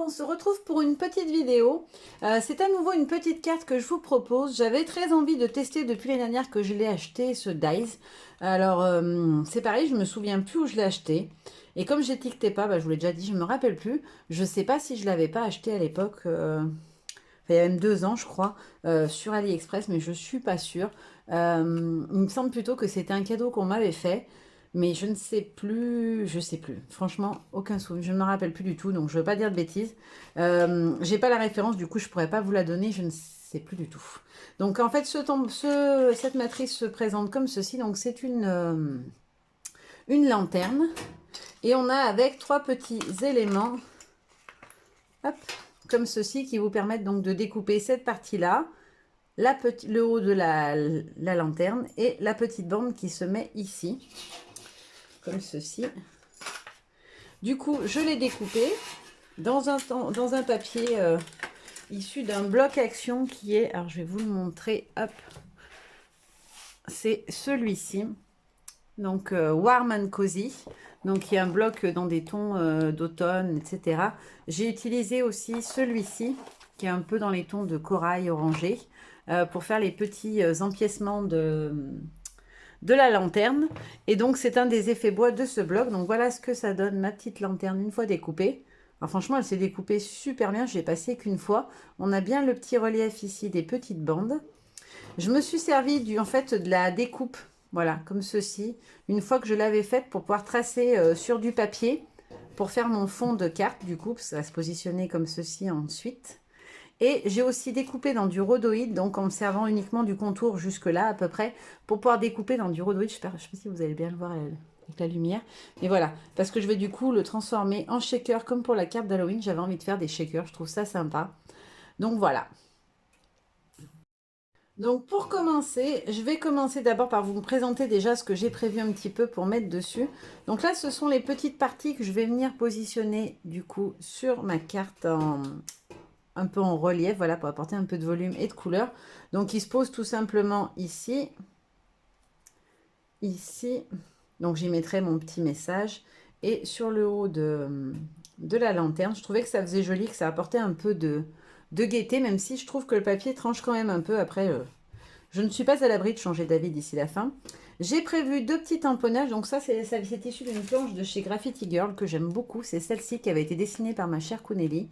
on se retrouve pour une petite vidéo. C'est à nouveau une petite carte que je vous propose. J'avais très envie de tester depuis l'année dernière que je l'ai acheté, ce Dies. Alors, c'est pareil, je me souviens plus où je l'ai acheté. Et comme j'étiquetais pas, bah, je vous l'ai déjà dit, je me rappelle plus. Je sais pas si je l'avais pas acheté à l'époque, il y a même 2 ans, je crois, sur AliExpress, mais je suis pas sûre. Il me semble plutôt que c'était un cadeau qu'on m'avait fait. Mais je ne sais plus, je sais plus. Franchement, aucun souvenir. Je ne me rappelle plus du tout, donc je ne veux pas dire de bêtises. J'ai pas la référence, du coup, je pourrais pas vous la donner. Je ne sais plus du tout. Donc, en fait, cette matrice se présente comme ceci. Donc, c'est une lanterne. Et on a avec 3 petits éléments, hop, comme ceci, qui vous permettent donc de découper cette partie-là, le haut de la lanterne et la petite bande qui se met ici, comme ceci. Du coup, je l'ai découpé dans un papier issu d'un bloc action qui est, alors je vais vous le montrer, hop, c'est celui-ci, donc Warm and Cozy, donc il y a un bloc dans des tons d'automne, etc. J'ai utilisé aussi celui-ci, qui est un peu dans les tons de corail orangé, pour faire les petits empiècements de la lanterne. Et donc, c'est un des effets bois de ce bloc. Donc, voilà ce que ça donne, ma petite lanterne, une fois découpée. Alors, franchement, elle s'est découpée super bien. Je l'ai passée qu'une fois. On a bien le petit relief ici des petites bandes. Je me suis servi en fait, de la découpe, voilà, comme ceci, une fois que je l'avais faite pour pouvoir tracer sur du papier, pour faire mon fond de carte, du coup, parce que ça va se positionner comme ceci ensuite. Et j'ai aussi découpé dans du rhodoïde, donc en me servant uniquement du contour jusque-là à peu près, pour pouvoir découper dans du rhodoïde. Je ne sais pas si vous allez bien le voir avec la lumière. Mais voilà, parce que je vais du coup le transformer en shaker comme pour la carte d'Halloween. J'avais envie de faire des shakers, je trouve ça sympa. Donc voilà. Donc pour commencer, je vais commencer d'abord par vous présenter déjà ce que j'ai prévu un petit peu pour mettre dessus. Donc là, ce sont les petites parties que je vais venir positionner du coup sur ma carte un peu en relief, voilà, pour apporter un peu de volume et de couleur. Donc, il se pose tout simplement ici, ici. Donc, j'y mettrai mon petit message. Et sur le haut de la lanterne, je trouvais que ça faisait joli, que ça apportait un peu de gaieté, même si je trouve que le papier tranche quand même un peu. Après, je ne suis pas à l'abri de changer d'avis d'ici la fin. J'ai prévu 2 petits tamponnages. Donc ça, c'est issu d'une planche de chez Graffiti Girl que j'aime beaucoup. C'est celle-ci qui avait été dessinée par ma chère Kuneli.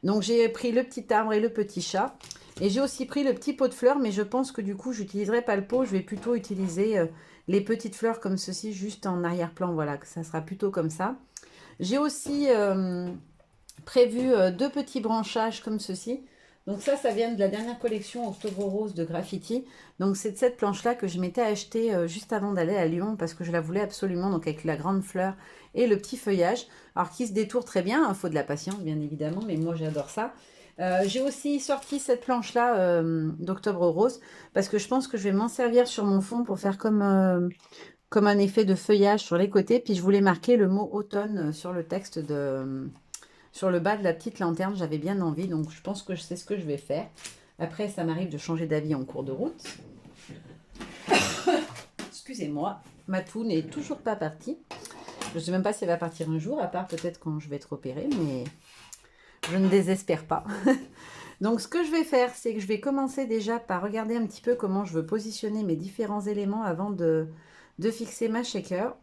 Donc j'ai pris le petit arbre et le petit chat. Et j'ai aussi pris le petit pot de fleurs. Mais je pense que du coup, j'utiliserai pas le pot. Je vais plutôt utiliser les petites fleurs comme ceci, juste en arrière-plan. Voilà, que ça sera plutôt comme ça. J'ai aussi prévu 2 petits branchages comme ceci. Donc ça vient de la dernière collection Octobre Rose de Graffiti. Donc c'est de cette planche-là que je m'étais achetée juste avant d'aller à Lyon parce que je la voulais absolument, donc avec la grande fleur et le petit feuillage. Alors qui se détourne très bien, il faut de la patience bien évidemment, mais moi j'adore ça. J'ai aussi sorti cette planche-là d'Octobre Rose parce que je pense que je vais m'en servir sur mon fond pour faire comme un effet de feuillage sur les côtés. Puis je voulais marquer le mot automne sur le texte sur le bas de la petite lanterne, j'avais bien envie, donc je pense que je sais ce que je vais faire. Après, ça m'arrive de changer d'avis en cours de route. Excusez-moi, ma toux n'est toujours pas partie. Je ne sais même pas si elle va partir un jour, à part peut-être quand je vais être opérée, mais je ne désespère pas. Donc, ce que je vais faire, c'est que je vais commencer déjà par regarder un petit peu comment je veux positionner mes différents éléments avant de fixer ma shaker.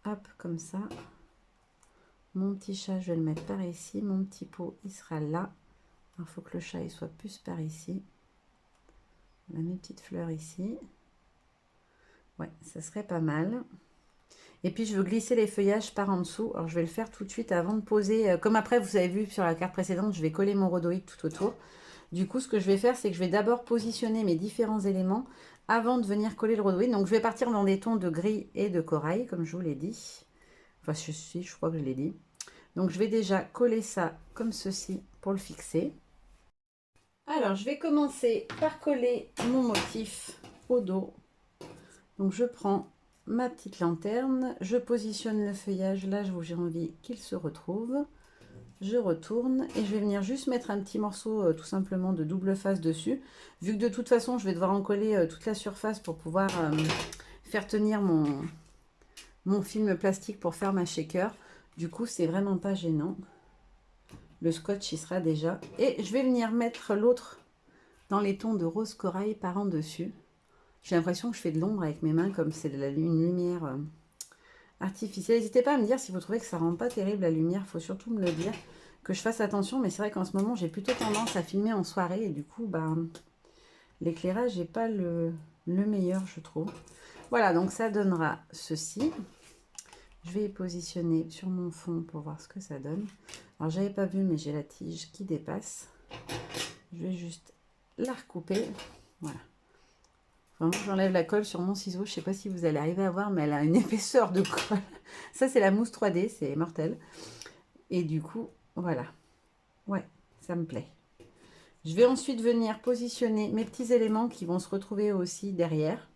Hop, comme ça. Mon petit chat, je vais le mettre par ici. Mon petit pot, il sera là. Il faut que le chat il soit plus par ici. On a mes petites fleurs ici. Ouais, ça serait pas mal. Et puis, je veux glisser les feuillages par en dessous. Alors, je vais le faire tout de suite avant de poser. Comme après, vous avez vu sur la carte précédente, je vais coller mon rhodoïde tout autour. Du coup, ce que je vais faire, c'est que je vais d'abord positionner mes différents éléments avant de venir coller le rhodoïde. Donc, je vais partir dans des tons de gris et de corail, comme je vous l'ai dit. Enfin, je crois que je l'ai dit. Donc, je vais déjà coller ça comme ceci pour le fixer. Alors, je vais commencer par coller mon motif au dos. Donc, je prends ma petite lanterne, je positionne le feuillage là où j'ai envie qu'il se retrouve. Je retourne et je vais venir juste mettre un petit morceau tout simplement de double face dessus. Vu que de toute façon, je vais devoir en coller toute la surface pour pouvoir faire tenir mon film plastique pour faire ma shaker. Du coup, c'est vraiment pas gênant. Le scotch, il sera déjà. Et je vais venir mettre l'autre dans les tons de rose corail par en dessus. J'ai l'impression que je fais de l'ombre avec mes mains comme c'est une lumière artificielle. N'hésitez pas à me dire si vous trouvez que ça rend pas terrible la lumière. Il faut surtout me le dire. Que je fasse attention. Mais c'est vrai qu'en ce moment, j'ai plutôt tendance à filmer en soirée. Et du coup, l'éclairage n'est pas le meilleur, je trouve. Voilà, donc ça donnera ceci. Je vais y positionner sur mon fond pour voir ce que ça donne. Alors, j'avais pas vu, mais j'ai la tige qui dépasse. Je vais juste la recouper. Voilà. Vraiment, j'enlève la colle sur mon ciseau. Je sais pas si vous allez arriver à voir, mais elle a une épaisseur de colle. Ça, c'est la mousse 3D, c'est mortel. Et du coup, voilà. Ouais, ça me plaît. Je vais ensuite venir positionner mes petits éléments qui vont se retrouver aussi derrière.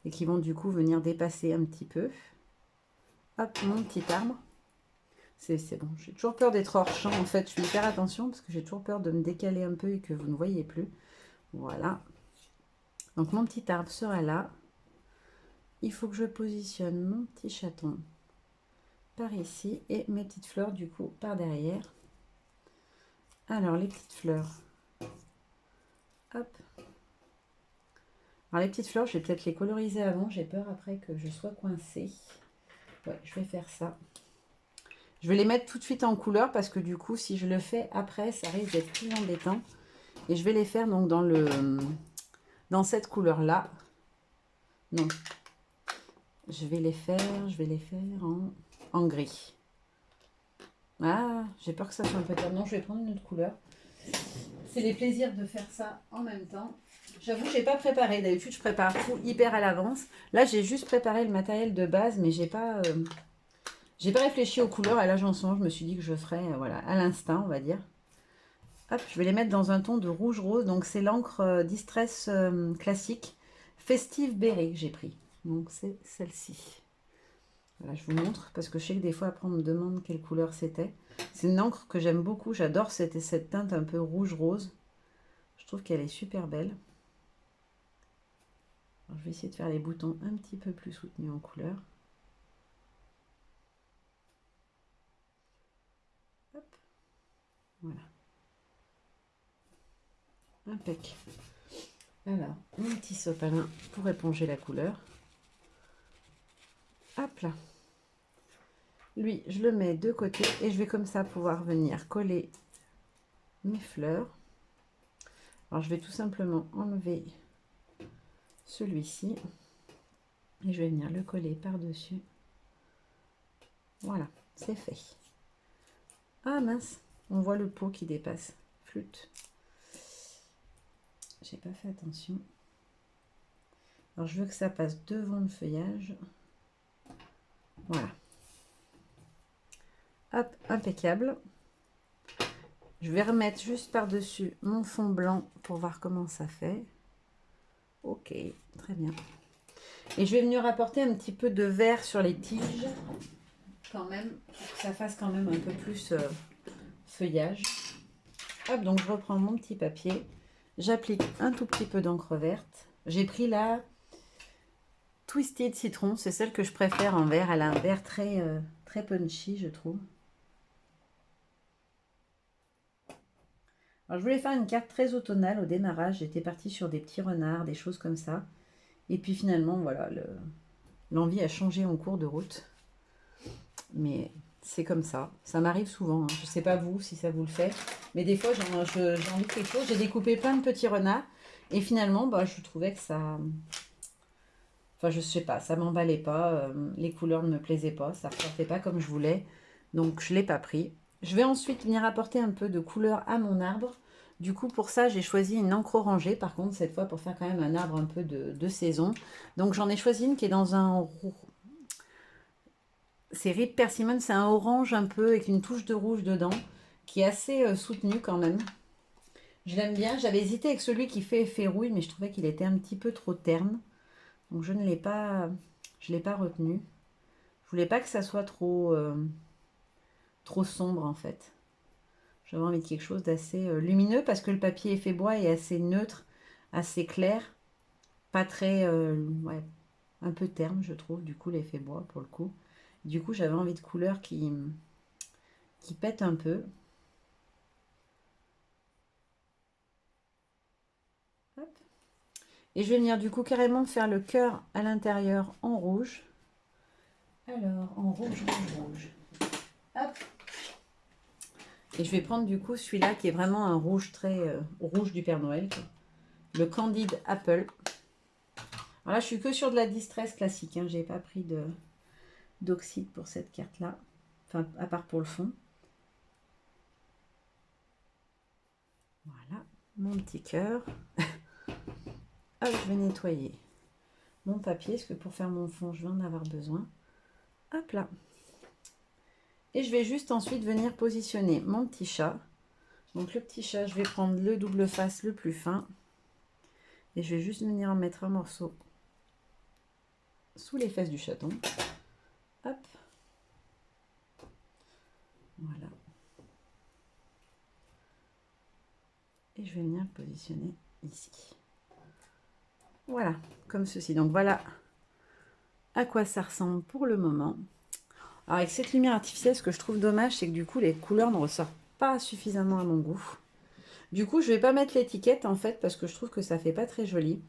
Et qui vont du coup venir dépasser un petit peu. Hop, mon petit arbre. C'est bon, j'ai toujours peur d'être hors champ. En fait, je fais hyper attention parce que j'ai toujours peur de me décaler un peu et que vous ne voyez plus. Voilà. Donc, mon petit arbre sera là. Il faut que je positionne mon petit chaton par ici et mes petites fleurs du coup par derrière. Alors, les petites fleurs. Hop. Alors, les petites fleurs, je vais peut-être les coloriser avant. J'ai peur après que je sois coincée. Ouais, je vais faire ça. Je vais les mettre tout de suite en couleur parce que du coup, si je le fais après, ça risque d'être plus embêtant. Et je vais les faire donc dans cette couleur-là. Non. Je vais les faire en gris. Ah, j'ai peur que ça soit un peu tard. Non, je vais prendre une autre couleur. C'est les plaisirs de faire ça en même temps. J'avoue, je n'ai pas préparé. D'habitude, je prépare tout hyper à l'avance. Là, j'ai juste préparé le matériel de base, mais j'ai pas réfléchi aux couleurs. Et là, j'en sens, je me suis dit que je ferais voilà, à l'instinct, on va dire. Hop, je vais les mettre dans un ton de rouge-rose. Donc, c'est l'encre Distress classique Festive Berry que j'ai pris. Donc, c'est celle-ci. Voilà, je vous montre parce que je sais que des fois, après, on me demande quelle couleur c'était. C'est une encre que j'aime beaucoup. J'adore cette teinte un peu rouge-rose. Je trouve qu'elle est super belle. Alors, je vais essayer de faire les boutons un petit peu plus soutenus en couleur. Hop. Voilà. Impec. Alors, mon petit sopalin pour éponger la couleur. Hop là. Lui, je le mets de côté et je vais comme ça pouvoir venir coller mes fleurs. Alors, je vais tout simplement enlever celui-ci et je vais venir le coller par-dessus. Voilà, c'est fait. Ah mince, on voit le pot qui dépasse. Flûte. J'ai pas fait attention. Alors, je veux que ça passe devant le feuillage. Voilà. Hop, impeccable. Je vais remettre juste par-dessus mon fond blanc pour voir comment ça fait. Ok, très bien. Et je vais venir apporter un petit peu de vert sur les tiges, quand même, pour que ça fasse quand même un peu plus feuillage. Hop, donc je reprends mon petit papier. J'applique un tout petit peu d'encre verte. J'ai pris la Twisted Citron, c'est celle que je préfère en vert. Elle a un vert très, très punchy, je trouve. Alors, je voulais faire une carte très automnale au démarrage. J'étais partie sur des petits renards, des choses comme ça. Et puis finalement, voilà, l'envie a changé en cours de route. Mais c'est comme ça. Ça m'arrive souvent. Hein. Je ne sais pas vous, si ça vous le fait. Mais des fois, j'ai envie de quelque chose. J'ai découpé plein de petits renards. Et finalement, je trouvais que ça... Enfin, je sais pas, ça m'emballait pas. Les couleurs ne me plaisaient pas. Ça ne ressortait pas comme je voulais. Donc, je ne l'ai pas pris. Je vais ensuite venir apporter un peu de couleur à mon arbre. Du coup, pour ça, j'ai choisi une encre orangée, par contre, cette fois, pour faire quand même un arbre un peu de saison. Donc, j'en ai choisi une qui est dans un... C'est Rip Persimmon, c'est un orange un peu, avec une touche de rouge dedans, qui est assez soutenu quand même. Je l'aime bien. J'avais hésité avec celui qui fait effet rouille, mais je trouvais qu'il était un petit peu trop terne. Donc, je ne l'ai pas... Je l'ai pas retenu. Je voulais pas que ça soit trop sombre, en fait. J'avais envie de quelque chose d'assez lumineux parce que le papier effet bois est assez neutre, assez clair, pas très, ouais, un peu terne je trouve, du coup l'effet bois pour le coup. Du coup, j'avais envie de couleurs qui pètent un peu. Hop. Et je vais venir du coup carrément faire le cœur à l'intérieur en rouge. Alors, en rouge, rouge, rouge. Hop. Et je vais prendre du coup celui-là qui est vraiment un rouge très rouge du Père Noël. Le Candide Apple. Alors là, je suis que sur de la distress classique. Hein. Je n'ai pas pris d'oxyde pour cette carte-là. Enfin, à part pour le fond. Voilà, mon petit cœur. Hop, je vais nettoyer mon papier, parce que pour faire mon fond, je vais en avoir besoin. Hop là. Et je vais juste ensuite venir positionner mon petit chat. Donc le petit chat, je vais prendre le double face le plus fin. Et je vais juste venir en mettre un morceau sous les fesses du chaton. Hop. Voilà. Et je vais venir le positionner ici. Voilà, comme ceci. Donc voilà à quoi ça ressemble pour le moment. Alors avec cette lumière artificielle, ce que je trouve dommage, c'est que du coup les couleurs ne ressortent pas suffisamment à mon goût. Du coup, je ne vais pas mettre l'étiquette en fait parce que je trouve que ça fait pas très joli.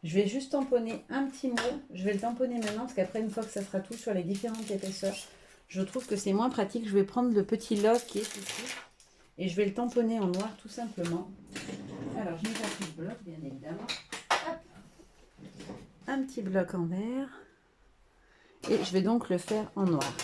Je vais juste tamponner un petit mot. Je vais le tamponner maintenant parce qu'après, une fois que ça sera tout sur les différentes épaisseurs, je trouve que c'est moins pratique. Je vais prendre le petit log qui est ici et je vais le tamponner en noir tout simplement. Alors, je mets un petit bloc, bien évidemment. Hop. Un petit bloc en vert. Et je vais donc le faire en noir.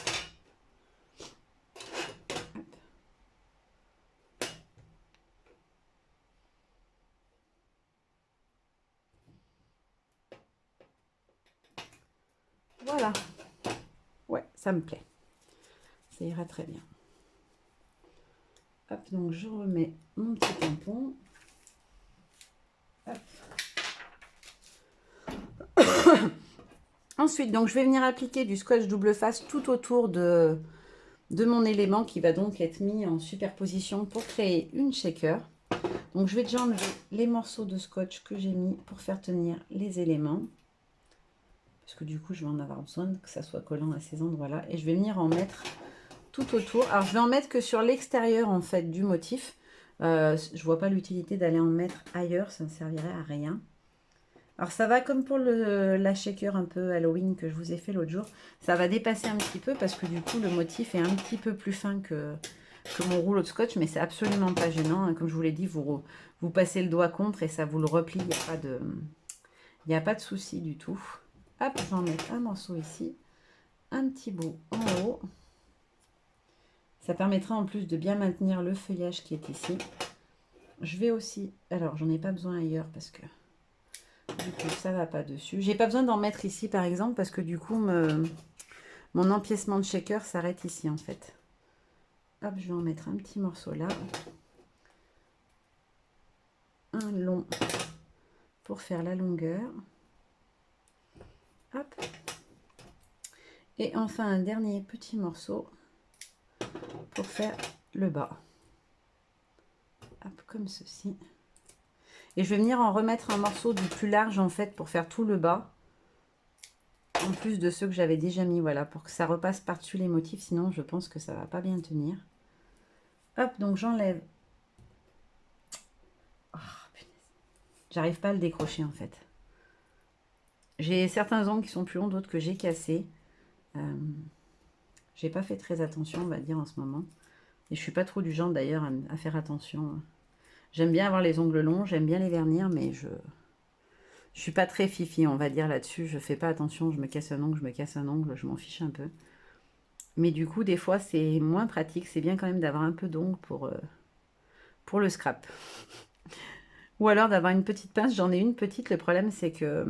Voilà. Ouais, ça me plaît. Ça ira très bien. Hop, donc je remets mon petit tampon. Hop. Ensuite, donc je vais venir appliquer du scotch double face tout autour de mon élément qui va donc être mis en superposition pour créer une shaker. Donc je vais déjà enlever les morceaux de scotch que j'ai mis pour faire tenir les éléments. Parce que du coup, je vais en avoir besoin que ça soit collant à ces endroits-là. Et je vais venir en mettre tout autour. Alors, je vais en mettre que sur l'extérieur, en fait, du motif. Je vois pas l'utilité d'aller en mettre ailleurs. Ça ne servirait à rien. Alors, ça va comme pour la shaker un peu Halloween que je vous ai fait l'autre jour. Ça va dépasser un petit peu parce que du coup, le motif est un petit peu plus fin que mon rouleau de scotch. Mais c'est absolument pas gênant. Comme je vous l'ai dit, vous passez le doigt contre et ça vous le replie. Il n'y a pas de souci du tout. Hop, je vais en mettre un morceau ici, un petit bout en haut. Ça permettra en plus de bien maintenir le feuillage qui est ici. Je vais aussi, alors j'en ai pas besoin ailleurs parce que du coup ça va pas dessus. J'ai pas besoin d'en mettre ici par exemple parce que du coup mon empiècement de shaker s'arrête ici en fait. Hop, je vais en mettre un petit morceau là. Un long pour faire la longueur. Hop. Et enfin un dernier petit morceau pour faire le bas. Hop, comme ceci. Et je vais venir en remettre un morceau du plus large en fait pour faire tout le bas. En plus de ceux que j'avais déjà mis, voilà, pour que ça repasse par-dessus les motifs. Sinon, je pense que ça va pas bien tenir. Hop, donc j'enlève. Oh, j'arrive pas à le décrocher en fait. J'ai certains ongles qui sont plus longs, d'autres que j'ai cassés. J'ai pas fait très attention, on va dire, en ce moment. Et je suis pas trop du genre d'ailleurs à faire attention. J'aime bien avoir les ongles longs, j'aime bien les vernir, mais je suis pas très fifi, on va dire, là-dessus. Je fais pas attention, je me casse un ongle, je m'en fiche un peu. Mais du coup, des fois, c'est moins pratique. C'est bien quand même d'avoir un peu d'ongles pour le scrap. Ou alors d'avoir une petite pince. J'en ai une petite. Le problème, c'est que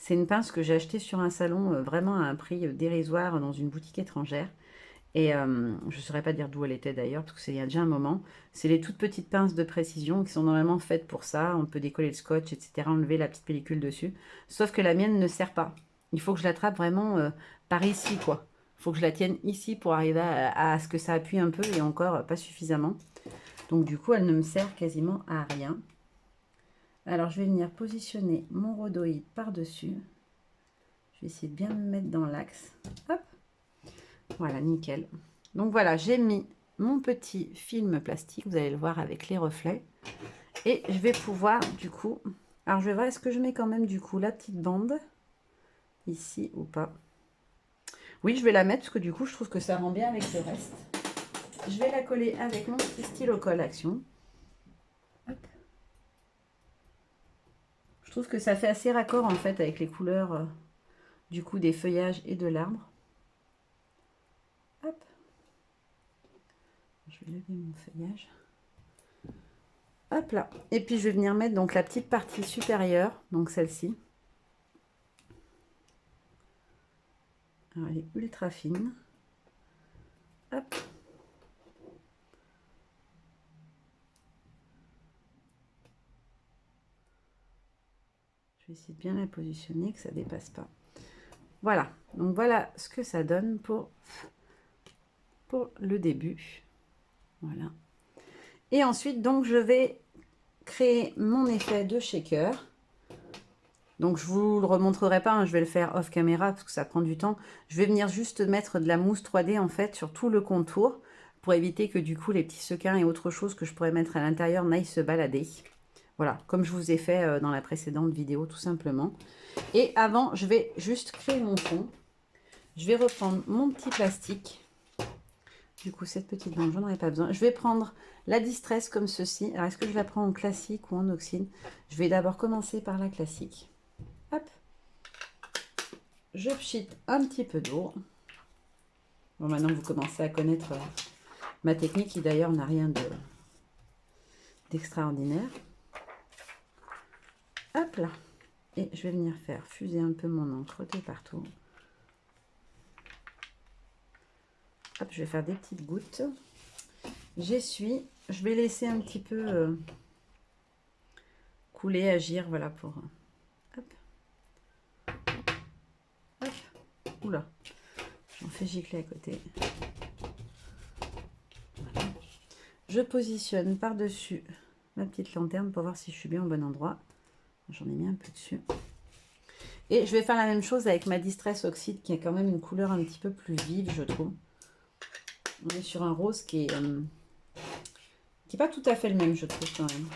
c'est une pince que j'ai achetée sur un salon vraiment à un prix dérisoire dans une boutique étrangère. Et je ne saurais pas dire d'où elle était d'ailleurs, parce que c'est il y a déjà un moment. C'est les toutes petites pinces de précision qui sont normalement faites pour ça. On peut décoller le scotch, etc., enlever la petite pellicule dessus. Sauf que la mienne ne sert pas. Il faut que je l'attrape vraiment par ici, quoi. Il faut que je la tienne ici pour arriver à ce que ça appuie un peu et encore pas suffisamment. Donc du coup, elle ne me sert quasiment à rien. Alors, je vais venir positionner mon rhodoïde par-dessus. Je vais essayer de bien me mettre dans l'axe. Hop. Voilà, nickel. Donc voilà, j'ai mis mon petit film plastique, vous allez le voir avec les reflets. Et je vais pouvoir du coup... Alors je vais voir, est-ce que je mets quand même du coup la petite bande ici ou pas? Oui, je vais la mettre parce que du coup je trouve que ça rend bien avec le reste. Je vais la coller avec mon petit stylo colle action. Hop. Je trouve que ça fait assez raccord en fait avec les couleurs du coup des feuillages et de l'arbre. Hop. Je vais lever mon feuillage. Hop là. Et puis je vais venir mettre donc la petite partie supérieure, donc celle-ci. Alors elle est ultra fine. Hop. Je vais essayer de bien la positionner, que ça ne dépasse pas. Voilà. Donc voilà ce que ça donne pour le début. Voilà. Et ensuite, donc je vais créer mon effet de shaker. Donc je vous le remontrerai pas, hein, je vais le faire off caméra parce que ça prend du temps. Je vais venir juste mettre de la mousse 3D en fait sur tout le contour pour éviter que du coup les petits sequins et autre chose que je pourrais mettre à l'intérieur n'aillent se balader. Voilà, comme je vous ai fait dans la précédente vidéo tout simplement. Et avant, je vais juste créer mon fond. Je vais reprendre mon petit plastique. Du coup, cette petite bande, j'en aurais pas besoin. Je vais prendre la Distress comme ceci. Alors, est-ce que je la prends en classique ou en oxyde? Je vais d'abord commencer par la classique. Hop. Je pchite un petit peu d'eau. Bon, maintenant, vous commencez à connaître ma technique qui, d'ailleurs, n'a rien d'extraordinaire. Hop là. Et je vais venir faire fuser un peu mon encre de partout. Hop, je vais faire des petites gouttes. J'essuie. Je vais laisser un petit peu couler, agir, voilà, pour... Hop. Hop. Oula. J'en fais gicler à côté. Voilà. Je positionne par-dessus ma petite lanterne pour voir si je suis bien au bon endroit. J'en ai mis un peu dessus. Et je vais faire la même chose avec ma Distress Oxyde qui a quand même une couleur un petit peu plus vive, je trouve. On est sur un rose qui est pas tout à fait le même, je trouve quand même.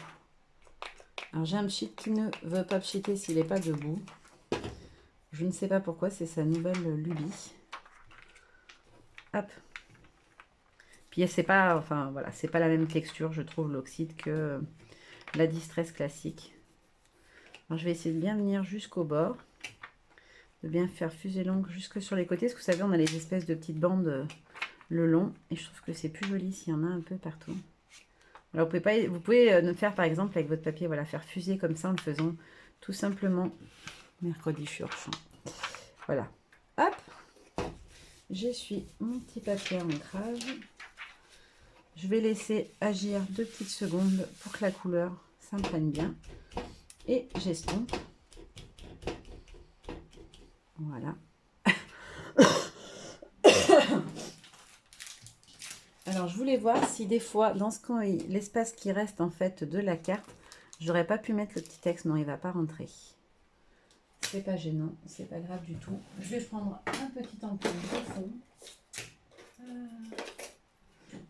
Alors j'ai un pchit qui ne veut pas pchiter s'il n'est pas debout. Je ne sais pas pourquoi, c'est sa nouvelle lubie. Hop. Puis c'est pas, enfin voilà, c'est pas la même texture, je trouve, l'oxyde que la Distress classique. Alors je vais essayer de bien venir jusqu'au bord, de bien faire fuser l'encre jusque sur les côtés, parce que vous savez, on a les espèces de petites bandes le long, et je trouve que c'est plus joli s'il y en a un peu partout. Alors vous pouvez le faire par exemple avec votre papier, voilà, faire fuser comme ça en le faisant tout simplement. Mercredi, je suis hors champ. Voilà. Hop. J'essuie mon petit papier à ancrage. Je vais laisser agir 2 petites secondes pour que la couleur s'imprègne bien. Et j'estompe. Voilà. Alors, je voulais voir si des fois, dans ce coin, l'espace qui reste en fait de la carte, j'aurais pas pu mettre le petit texte. Non, il va pas rentrer. C'est pas gênant, c'est pas grave du tout. Je vais prendre un petit encre de fond.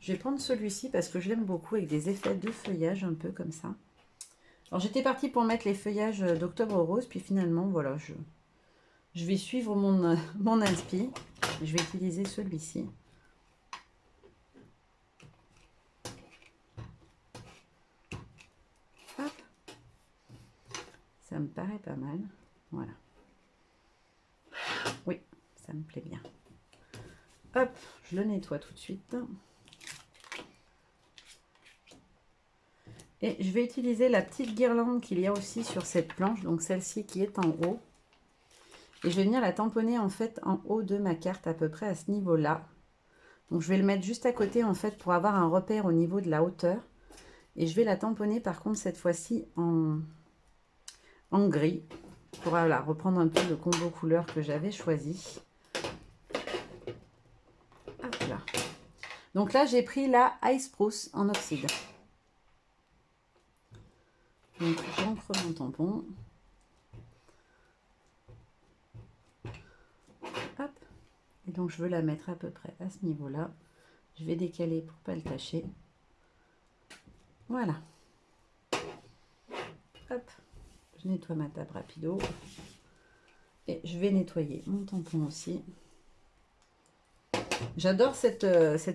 Je vais prendre celui-ci parce que je l'aime beaucoup avec des effets de feuillage un peu comme ça. Alors j'étais partie pour mettre les feuillages d'Octobre Rose, puis finalement voilà, je vais suivre mon inspi. Je vais utiliser celui-ci. Hop. Ça me paraît pas mal. Voilà. Oui, ça me plaît bien. Hop, je le nettoie tout de suite. Et je vais utiliser la petite guirlande qu'il y a aussi sur cette planche, donc celle-ci qui est en haut. Et je vais venir la tamponner en fait en haut de ma carte à peu près à ce niveau-là. Donc je vais le mettre juste à côté en fait pour avoir un repère au niveau de la hauteur. Et je vais la tamponner par contre cette fois-ci en gris. Pour voilà, reprendre un peu le combo couleur que j'avais choisi. Hop là. Donc là j'ai pris la Ice Spruce en oxyde. Donc j'encre mon tampon. Hop. Et donc, je veux la mettre à peu près à ce niveau-là. Je vais décaler pour pas le tâcher. Voilà. Hop. Je nettoie ma table rapido. Et je vais nettoyer mon tampon aussi. J'adore cette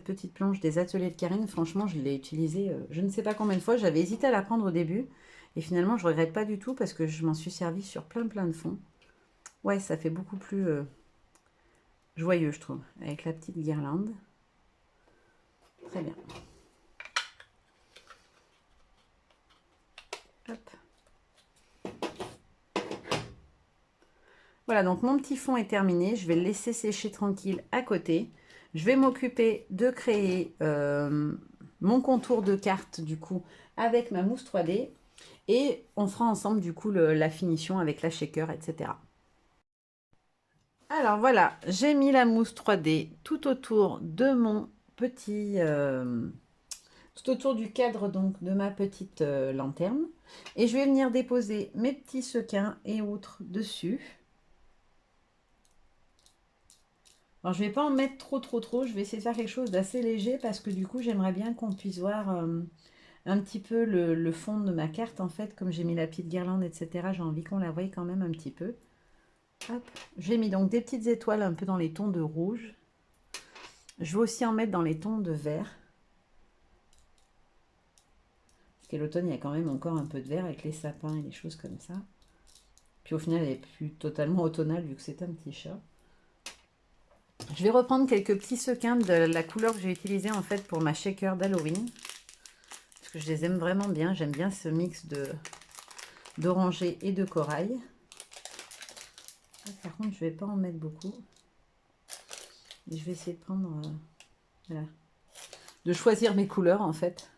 petite planche des ateliers de Karine. Franchement, je l'ai utilisée je ne sais pas combien de fois. J'avais hésité à la prendre au début. Et finalement, je ne regrette pas du tout parce que je m'en suis servi sur plein de fonds. Ouais, ça fait beaucoup plus joyeux, je trouve. Avec la petite guirlande. Très bien. Hop. Voilà, donc mon petit fond est terminé. Je vais le laisser sécher tranquille à côté. Je vais m'occuper de créer mon contour de carte, du coup, avec ma mousse 3D. Et on fera ensemble, du coup, la finition avec la shaker, etc. Alors voilà, j'ai mis la mousse 3D tout autour de mon petit... tout autour du cadre donc de ma petite lanterne. Et je vais venir déposer mes petits sequins et autres dessus. Alors, je ne vais pas en mettre trop. Je vais essayer de faire quelque chose d'assez léger parce que du coup, j'aimerais bien qu'on puisse voir un petit peu le fond de ma carte. En fait, comme j'ai mis la petite guirlande, etc., j'ai envie qu'on la voie quand même un petit peu. Hop. J'ai mis donc des petites étoiles un peu dans les tons de rouge. Je vais aussi en mettre dans les tons de vert. Parce qu'à l'automne, il y a quand même encore un peu de vert avec les sapins et les choses comme ça. Puis au final, elle est plus totalement automnale vu que c'est un petit chat. Je vais reprendre quelques petits sequins de la couleur que j'ai utilisée en fait pour ma shaker d'Halloween. Parce que je les aime vraiment bien. J'aime bien ce mix d'oranger et de corail. Par contre, je ne vais pas en mettre beaucoup. Et je vais essayer de prendre... voilà. De choisir mes couleurs en fait.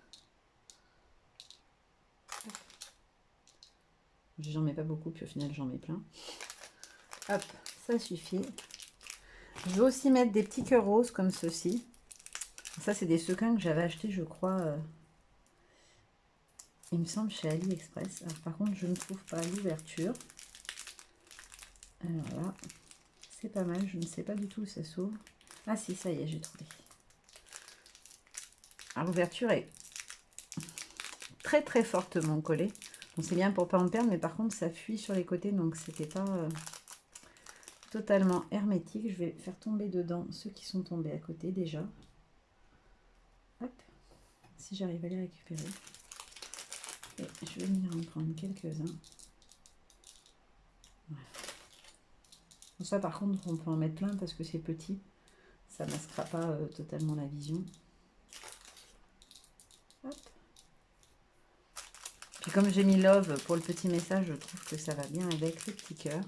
J'en mets pas beaucoup, puis au final j'en mets plein. Hop, ça suffit. Je vais aussi mettre des petits cœurs roses comme ceci. Ça, c'est des sequins que j'avais achetés, je crois, il me semble, chez AliExpress. Alors, par contre, je ne trouve pas l'ouverture. Alors là, c'est pas mal. Je ne sais pas du tout où ça s'ouvre. Ah si, ça y est, j'ai trouvé. Alors, l'ouverture est très fortement collée. Bon, c'est bien pour pas en perdre, mais par contre, ça fuit sur les côtés, donc c'était pas totalement hermétique. Je vais faire tomber dedans ceux qui sont tombés à côté déjà. Hop, si j'arrive à les récupérer. Et je vais venir en prendre quelques-uns. Voilà. Bon, ça par contre, on peut en mettre plein parce que c'est petit. Ça ne masquera pas totalement la vision. Hop. Puis comme j'ai mis love pour le petit message, je trouve que ça va bien avec le petit cœur.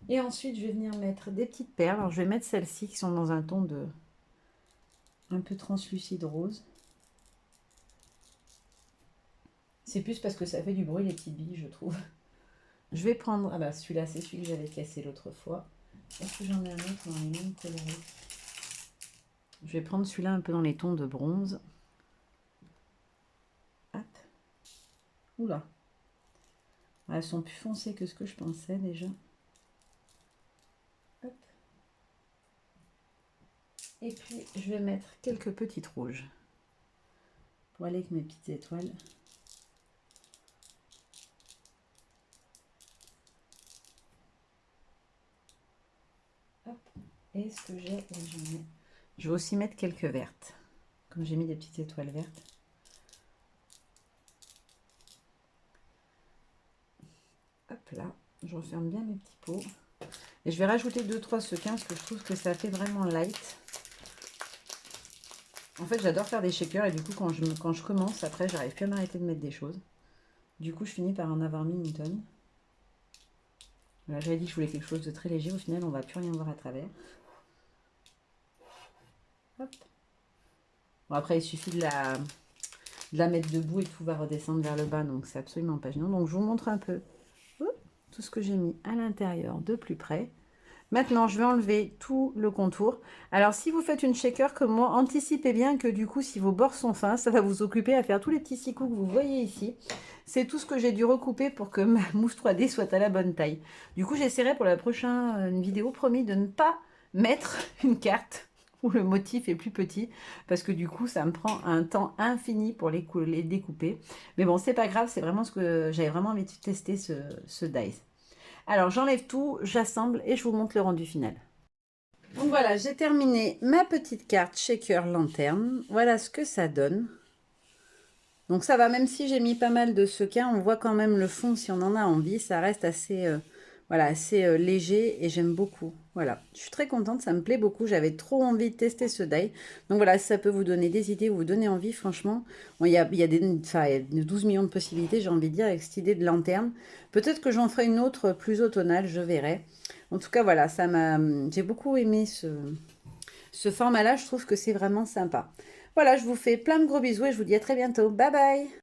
Et ensuite, je vais venir mettre des petites perles. Alors, je vais mettre celles-ci qui sont dans un ton de un peu translucide rose. C'est plus parce que ça fait du bruit les petites billes, je trouve. Je vais prendre... Ah bah celui-là, c'est celui que j'avais cassé l'autre fois. Est-ce que j'en ai un autre dans les mêmes colorés? Je vais prendre celui-là un peu dans les tons de bronze. Hop. Oula. Elles sont plus foncées que ce que je pensais déjà. Hop. Et puis, je vais mettre quelques petites rouges. Pour aller avec mes petites étoiles. Hop. Et ce que j'ai, je vais aussi mettre quelques vertes. Comme j'ai mis des petites étoiles vertes. Hop là, je referme bien mes petits pots. Et je vais rajouter 2-3 sequins parce que je trouve que ça fait vraiment light. En fait, j'adore faire des shakers et du coup, quand je commence, après, j'arrive plus à m'arrêter de mettre des choses. Du coup, je finis par en avoir mis une tonne. Voilà, j'avais dit que je voulais quelque chose de très léger. Au final, on va plus rien voir à travers. Hop. Bon, après, il suffit de la mettre debout et tout va redescendre vers le bas. Donc, c'est absolument pas gênant. Donc, je vous montre un peu tout ce que j'ai mis à l'intérieur de plus près. Maintenant, je vais enlever tout le contour. Alors, si vous faites une shaker comme moi, anticipez bien que du coup, si vos bords sont fins, ça va vous occuper à faire tous les petits sicots que vous voyez ici. C'est tout ce que j'ai dû recouper pour que ma mousse 3D soit à la bonne taille. Du coup, j'essaierai pour la prochaine vidéo, promis, de ne pas mettre une carte où le motif est plus petit, parce que du coup, ça me prend un temps infini pour les découper. Mais bon, c'est pas grave, c'est vraiment ce que j'avais vraiment envie de tester, ce dies. Alors, j'enlève tout, j'assemble et je vous montre le rendu final. Donc voilà, j'ai terminé ma petite carte shaker lanterne. Voilà ce que ça donne. Donc ça va, même si j'ai mis pas mal de sequins, on voit quand même le fond si on en a envie. Ça reste assez, voilà, assez léger et j'aime beaucoup. Voilà, je suis très contente, ça me plaît beaucoup. J'avais trop envie de tester ce die. Donc voilà, si ça peut vous donner des idées ou vous donner envie, franchement, bon, il y a 12 millions de possibilités, j'ai envie de dire, avec cette idée de lanterne. Peut-être que j'en ferai une autre plus automnale, je verrai. En tout cas, voilà, j'ai beaucoup aimé ce format-là. Je trouve que c'est vraiment sympa. Voilà, je vous fais plein de gros bisous et je vous dis à très bientôt. Bye bye!